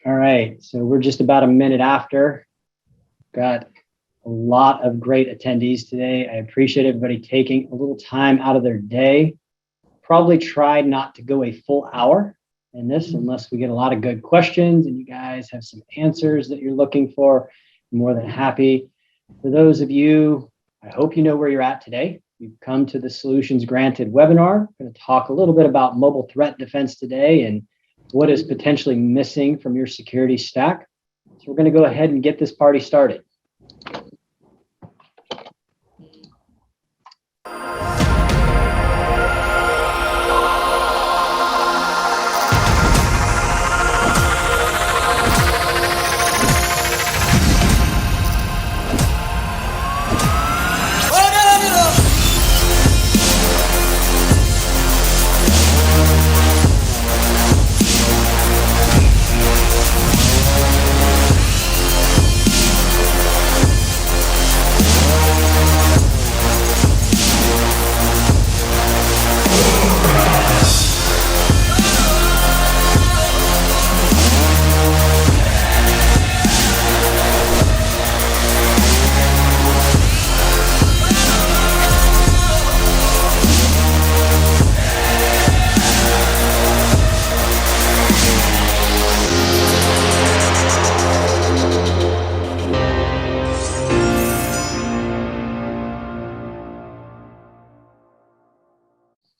All right, so we're just about a minute after. Got a lot of great attendees today. I appreciate everybody taking a little time out of their day. Probably try not to go a full hour in this unless we get a lot of good questions and you guys have some answers that you're looking for. I'm more than happy. For those of you, I hope you know where you're at today. We've come to the Solutions Granted webinar. We're going to talk a little bit about mobile threat defense today and what is potentially missing from your security stack. So we're going to go ahead and get this party started.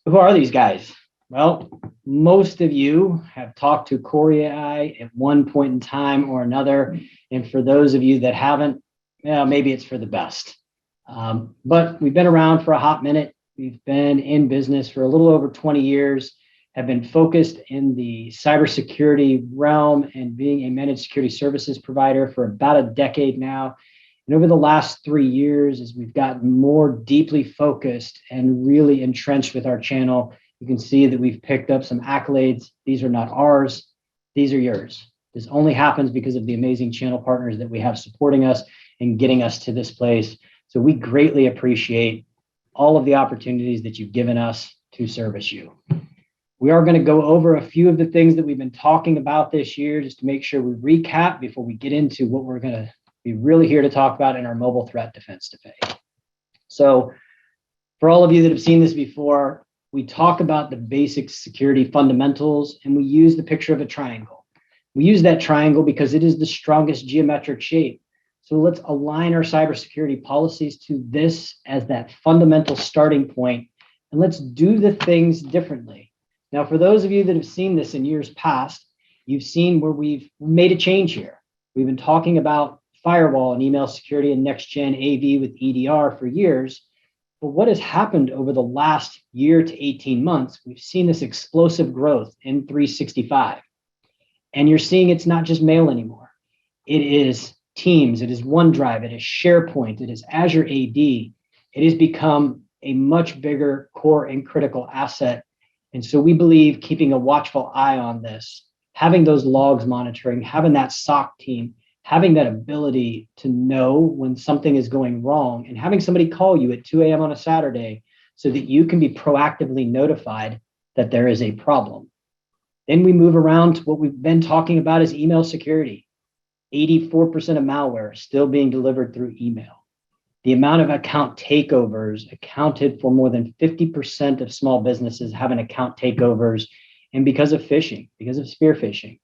Who are these guys? Well, most of you have talked to Corey AI at one point in time or another. And for those of you that haven't, maybe it's for the best. But we've been around for a hot minute. We've been in business for a little over 20 years, have been focused in the cybersecurity realm and being a managed security services provider for about a decade now. And over the last 3 years, as we've gotten more deeply focused and really entrenched with our channel, you can see that we've picked up some accolades. These are not ours, these are yours. This only happens because of the amazing channel partners that we have supporting us and getting us to this place. So we greatly appreciate all of the opportunities that you've given us to service you. We are going to go over a few of the things that we've been talking about this year, just to make sure we recap before we get into what we're going to be really here to talk about in our mobile threat defense debate. So for all of you that have seen this before, we talk about the basic security fundamentals and we use the picture of a triangle. We use that triangle because it is the strongest geometric shape. So let's align our cybersecurity policies to this as that fundamental starting point, and let's do the things differently. Now, for those of you that have seen this in years past, you've seen where we've made a change here. We've been talking about firewall and email security and next-gen AV with EDR for years. But what has happened over the last year to 18 months, we've seen this explosive growth in 365. And you're seeing it's not just mail anymore. It is Teams, it is OneDrive, it is SharePoint, it is Azure AD. It has become a much bigger core and critical asset. And so we believe keeping a watchful eye on this, having those logs monitoring, having that SOC team, having that ability to know when something is going wrong and having somebody call you at 2 a.m. on a Saturday so that you can be proactively notified that there is a problem. Then we move around to what we've been talking about is email security. 84% of malware still being delivered through email. The amount of account takeovers accounted for more than 50% of small businesses having account takeovers, and because of phishing, because of spear phishing.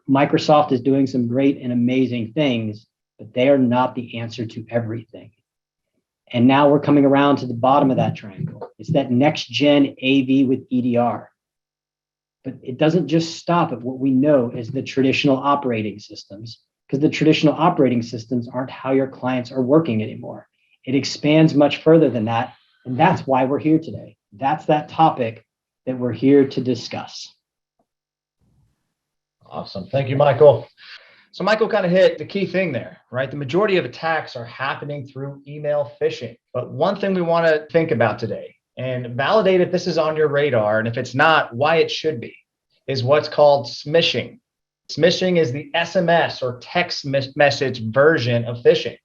Microsoft is doing some great and amazing things, but they are not the answer to everything. And now we're coming around to the bottom of that triangle. It's that next gen AV with EDR. But it doesn't just stop at what we know as the traditional operating systems, because the traditional operating systems aren't how your clients are working anymore. It expands much further than that. And that's why we're here today. That's that topic that we're here to discuss. Awesome. Thank you, Michael. So Michael kind of hit the key thing there, right? The majority of attacks are happening through email phishing. But one thing we want to think about today and validate if this is on your radar, and if it's not, why it should be, is what's called smishing. Smishing is the SMS or text message version of phishing.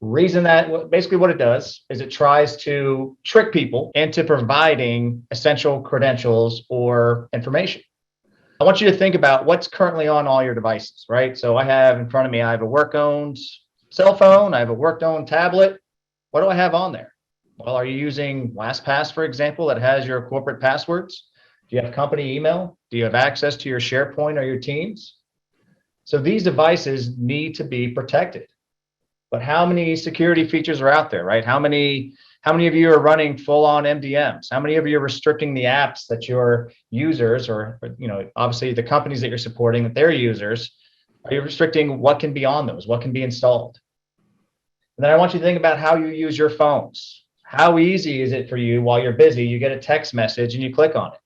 Reason that basically what it does is it tries to trick people into providing essential credentials or information. I want you to think about what's currently on all your devices, right? So I have in front of me, I have a work-owned cell phone, I have a work-owned tablet. What do I have on there? Well, are you using LastPass, for example, that has your corporate passwords? Do you have company email? Do you have access to your SharePoint or your Teams? So these devices need to be protected. But how many security features are out there, right? How many of you are running full-on MDMs? How many of you are restricting the apps that your users, or obviously the companies that you're supporting, that their users, are you restricting what can be on those, what can be installed? And then I want you to think about how you use your phones. How easy is it for you while you're busy, you get a text message and you click on it?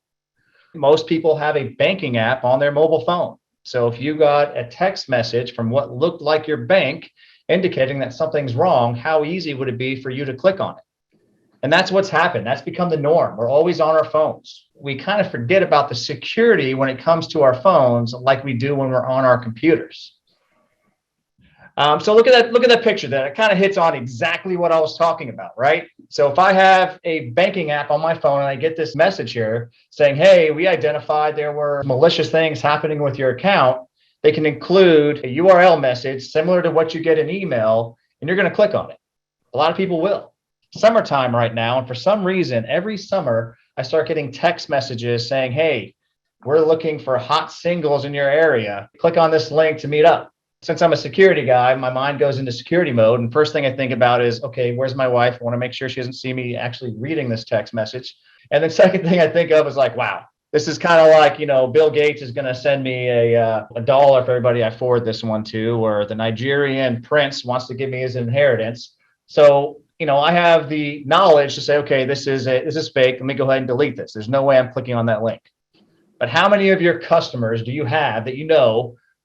Most people have a banking app on their mobile phone. So if you got a text message from what looked like your bank indicating that something's wrong, how easy would it be for you to click on it? And that's what's happened. That's become the norm. We're always on our phones. We kind of forget about the security when it comes to our phones, like we do when we're on our computers. So look at that picture there. It kind of hits on exactly what I was talking about, right? So if I have a banking app on my phone and I get this message here saying, hey, we identified there were malicious things happening with your account, they can include a URL message similar to what you get in email, and you're going to click on it. A lot of people will. Summertime right now, and for some reason, every summer, I start getting text messages saying, hey, we're looking for hot singles in your area. Click on this link to meet up. Since I'm a security guy, my mind goes into security mode. And first thing I think about is, okay, where's my wife? I want to make sure she doesn't see me actually reading this text message. And then second thing I think of is like, wow, this is kind of like, Bill Gates is going to send me a dollar for everybody I forward this one to, or the Nigerian prince wants to give me his inheritance. So, I have the knowledge to say, okay, this is fake. Let me go ahead and delete this. There's no way I'm clicking on that link. But how many of your customers do you have that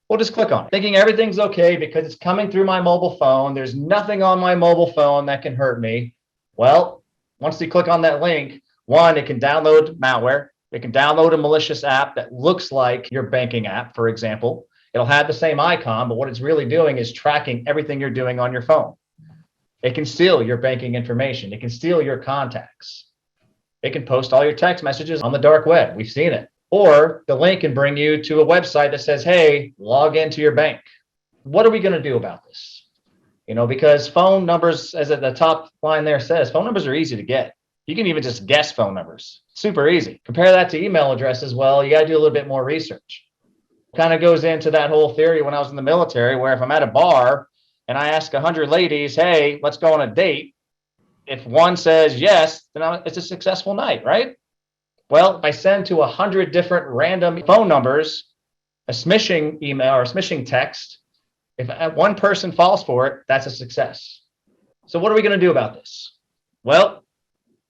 we'll just click on it, thinking everything's okay because it's coming through my mobile phone. There's nothing on my mobile phone that can hurt me. Well, once they click on that link, one, it can download malware. It can download a malicious app that looks like your banking app, for example. It'll have the same icon, but what it's really doing is tracking everything you're doing on your phone. It can steal your banking information. It can steal your contacts. It can post all your text messages on the dark web. We've seen it. Or the link can bring you to a website that says, hey, log into your bank. What are we going to do about this? Because phone numbers, as at the top line there says, phone numbers are easy to get. You can even just guess phone numbers. Super easy. Compare that to email addresses. Well, you got to do a little bit more research. Kind of goes into that whole theory when I was in the military, where if I'm at a bar and I ask 100 ladies, hey, let's go on a date. If one says yes, then it's a successful night, right? Well, if I send to 100 different random phone numbers a smishing email or a smishing text, if one person falls for it, that's a success. So what are we going to do about this? Well,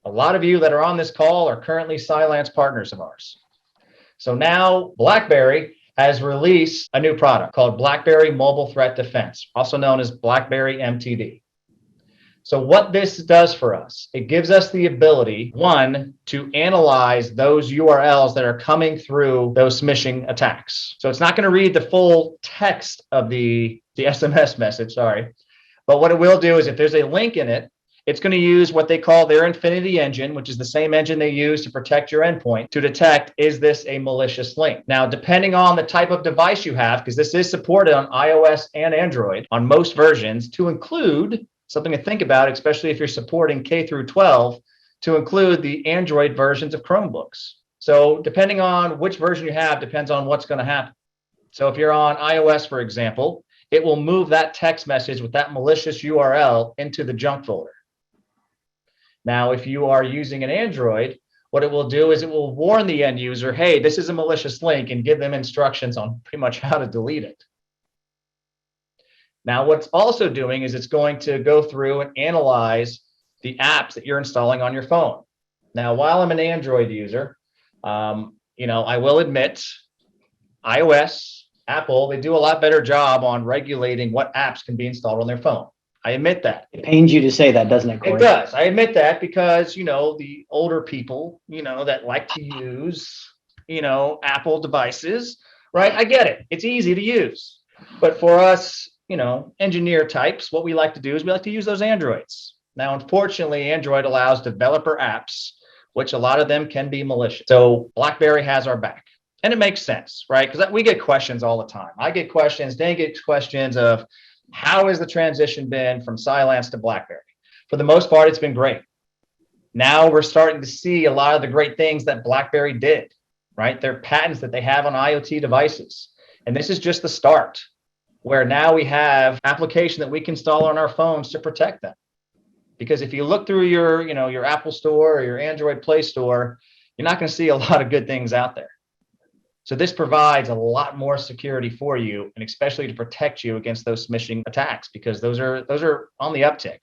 a lot of you that are on this call are currently Cylance partners of ours. So now BlackBerry has released a new product called BlackBerry Mobile Threat Defense, also known as BlackBerry MTD. So what this does for us, it gives us the ability, one, to analyze those URLs that are coming through those smishing attacks. So it's not going to read the full text of the SMS message, sorry. But what it will do is if there's a link in it, it's going to use what they call their Infinity engine, which is the same engine they use to protect your endpoint, to detect, is this a malicious link? Now, depending on the type of device you have, because this is supported on iOS and Android on most versions, to include something to think about, especially if you're supporting K through 12, to include the Android versions of Chromebooks. So depending on which version you have, depends on what's going to happen. So if you're on iOS, for example, it will move that text message with that malicious URL into the junk folder. Now, if you are using an Android, what it will do is it will warn the end user, hey, this is a malicious link, and give them instructions on pretty much how to delete it. Now, what's also doing is it's going to go through and analyze the apps that you're installing on your phone. Now, while I'm an Android user, I will admit iOS, Apple, they do a lot better job on regulating what apps can be installed on their phone. I admit that. It pains you to say that, doesn't it, Corey? It does. I admit that because, the older people, that like to use, Apple devices, right? I get it. It's easy to use. But for us, engineer types, what we like to do is we like to use those Androids. Now, unfortunately, Android allows developer apps, which a lot of them can be malicious. So BlackBerry has our back. And it makes sense, right? Because we get questions all the time. I get questions, Dan gets questions of how has the transition been from Cylance to BlackBerry? For the most part, it's been great. Now we're starting to see a lot of the great things that BlackBerry did, right? Their patents that they have on IoT devices. And this is just the start, where now we have application that we can install on our phones to protect them. Because if you look through your Apple Store or your Android Play Store, you're not going to see a lot of good things out there. So this provides a lot more security for you, and especially to protect you against those smishing attacks, because those are on the uptick.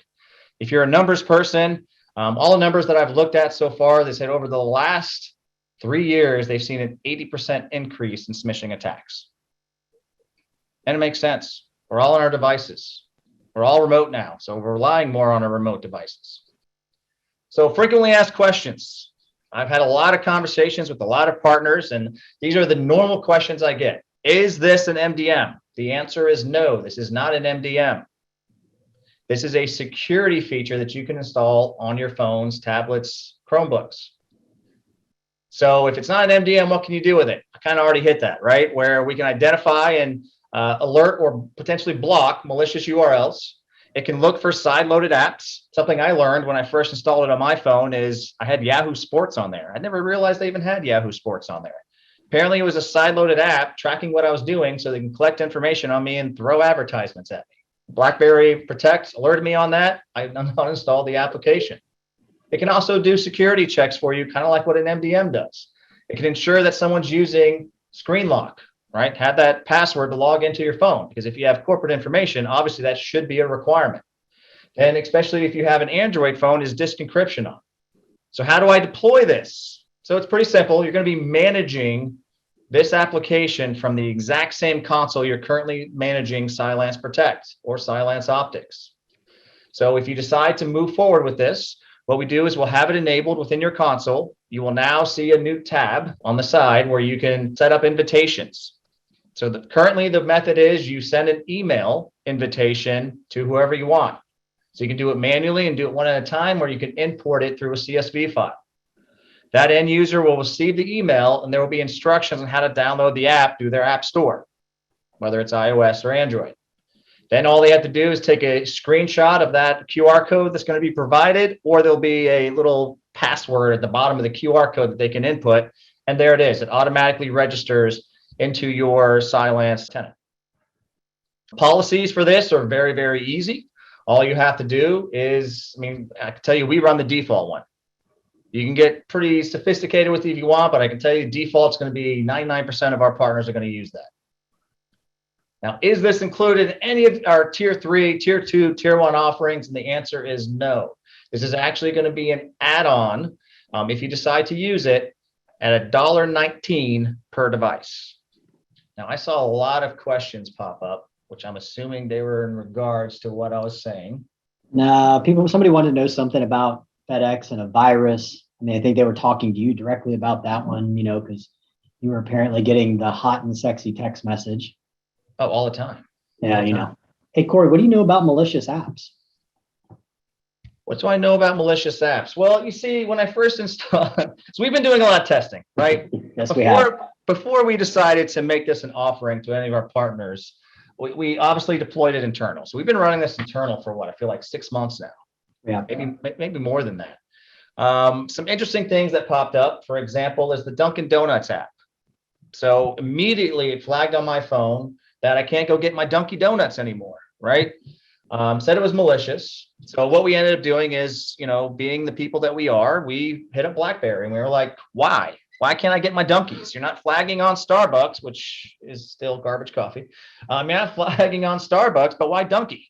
If you're a numbers person, all the numbers that I've looked at so far, they said over the last 3 years, they've seen an 80% increase in smishing attacks. And it makes sense. We're all on our devices. We're all remote now, so we're relying more on our remote devices. So frequently asked questions. I've had a lot of conversations with a lot of partners, and these are the normal questions I get. Is this an MDM? The answer is no, this is not an MDM. This is a security feature that you can install on your phones, tablets, Chromebooks. So if it's not an MDM, what can you do with it? I kind of already hit that, right? Where we can identify and alert or potentially block malicious URLs. It can look for side-loaded apps. Something I learned when I first installed it on my phone is I had Yahoo Sports on there. I never realized they even had Yahoo Sports on there. Apparently, it was a side-loaded app tracking what I was doing so they can collect information on me and throw advertisements at me. BlackBerry Protect alerted me on that. I uninstalled the application. It can also do security checks for you, kind of like what an MDM does. It can ensure that someone's using screen lock, right? Have that password to log into your phone, because if you have corporate information, obviously that should be a requirement. And especially if you have an Android phone, is disk encryption on. So how do I deploy this? So it's pretty simple. You're going to be managing this application from the exact same console you're currently managing Cylance Protect or Cylance Optics. So if you decide to move forward with this, what we do is we'll have it enabled within your console. You will now see a new tab on the side where you can set up invitations. So currently the method is you send an email invitation to whoever you want. So you can do it manually and do it one at a time, or you can import it through a CSV file. That end user will receive the email, and there will be instructions on how to download the app through their app store, whether it's iOS or Android. Then all they have to do is take a screenshot of that QR code that's going to be provided, or there'll be a little password at the bottom of the QR code that they can input. And there it is. It automatically registers into your Cylance tenant. Policies for this are very, very easy. All you have to do is, I can tell you, we run the default one. You can get pretty sophisticated with it if you want, but I can tell you default's going to be 99% of our partners are going to use that. Now, is this included in any of our tier 3, tier 2, tier 1 offerings? And the answer is no. This is actually going to be an add-on if you decide to use it at $1.19 per device. Now, I saw a lot of questions pop up, which I'm assuming they were in regards to what I was saying. No, somebody wanted to know something about FedEx and a virus. I think they were talking to you directly about that one, because you were apparently getting the hot and sexy text message. Oh, all the time. Yeah, Hey, Corey, what do you know about malicious apps? What do I know about malicious apps? Well, you see, when I first installed, so we've been doing a lot of testing, right? Yes, we have. Before we decided to make this an offering to any of our partners, we obviously deployed it internal. So we've been running this internal for I feel like 6 months now. Yeah. Maybe more than that. Some interesting things that popped up, for example, is the Dunkin' Donuts app. So immediately it flagged on my phone that I can't go get my Dunkin' Donuts anymore, right? Said it was malicious. So what we ended up doing is, being the people that we are, we hit up BlackBerry and we were like, why? Why can't I get my Dunkies? You're not flagging on Starbucks, which is still garbage coffee. You're not flagging on Starbucks, but why Dunkin'?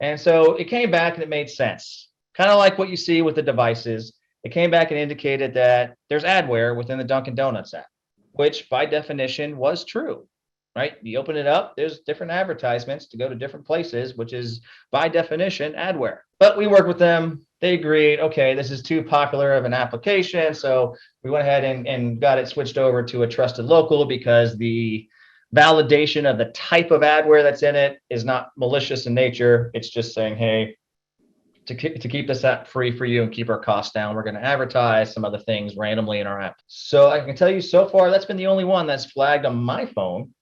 And so it came back and it made sense. Kind of like what you see with the devices. It came back and indicated that there's adware within the Dunkin' Donuts app, which by definition was true, right? You open it up, there's different advertisements to go to different places, which is by definition adware. But we worked with them. They agreed, okay, this is too popular of an application. So we went ahead and got it switched over to a trusted local, because the validation of the type of adware that's in it is not malicious in nature. It's just saying, hey, to keep this app free for you and keep our costs down, we're going to advertise some other things randomly in our app. So I can tell you so far, that's been the only one that's flagged on my phone,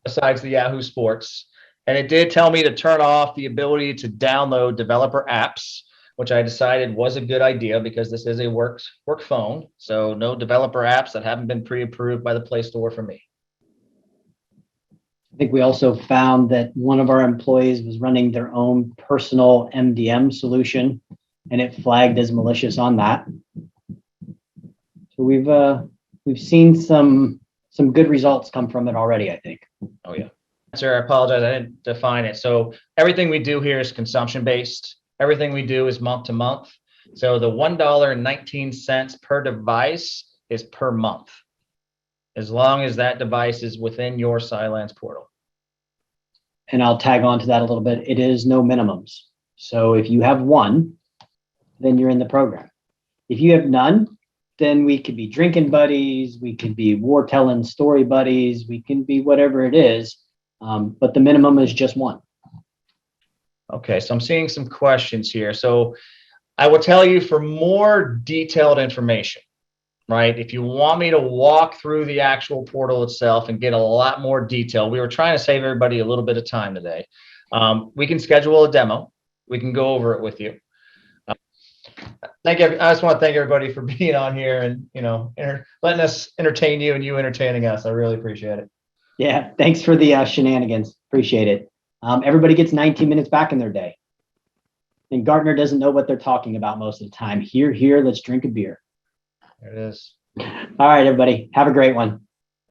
besides the Yahoo Sports. And it did tell me to turn off the ability to download developer apps, which I decided was a good idea because this is a work phone. So no developer apps that haven't been pre-approved by the Play Store for me. I think we also found that one of our employees was running their own personal MDM solution, and it flagged as malicious on that. So we've seen some good results come from it already, I think. Oh yeah. Sir, I apologize. I didn't define it. So everything we do here is consumption based. Everything we do is month to month. So the $1.19 per device is per month, as long as that device is within your Cylance portal. And I'll tag on to that a little bit. It is no minimums. So if you have one, then you're in the program. If you have none, then we could be drinking buddies, we could be war telling story buddies, we can be whatever it is. But the minimum is just one. Okay, so I'm seeing some questions here. So I will tell you, for more detailed information, right? If you want me to walk through the actual portal itself and get a lot more detail, we were trying to save everybody a little bit of time today. We can schedule a demo. We can go over it with you. Thank you. I just want to thank everybody for being on here and, letting us entertain you and you entertaining us. I really appreciate it. Yeah, thanks for the shenanigans. Appreciate it. Everybody gets 19 minutes back in their day. And Gartner doesn't know what they're talking about most of the time. Here, let's drink a beer. There it is. All right, everybody. Have a great one.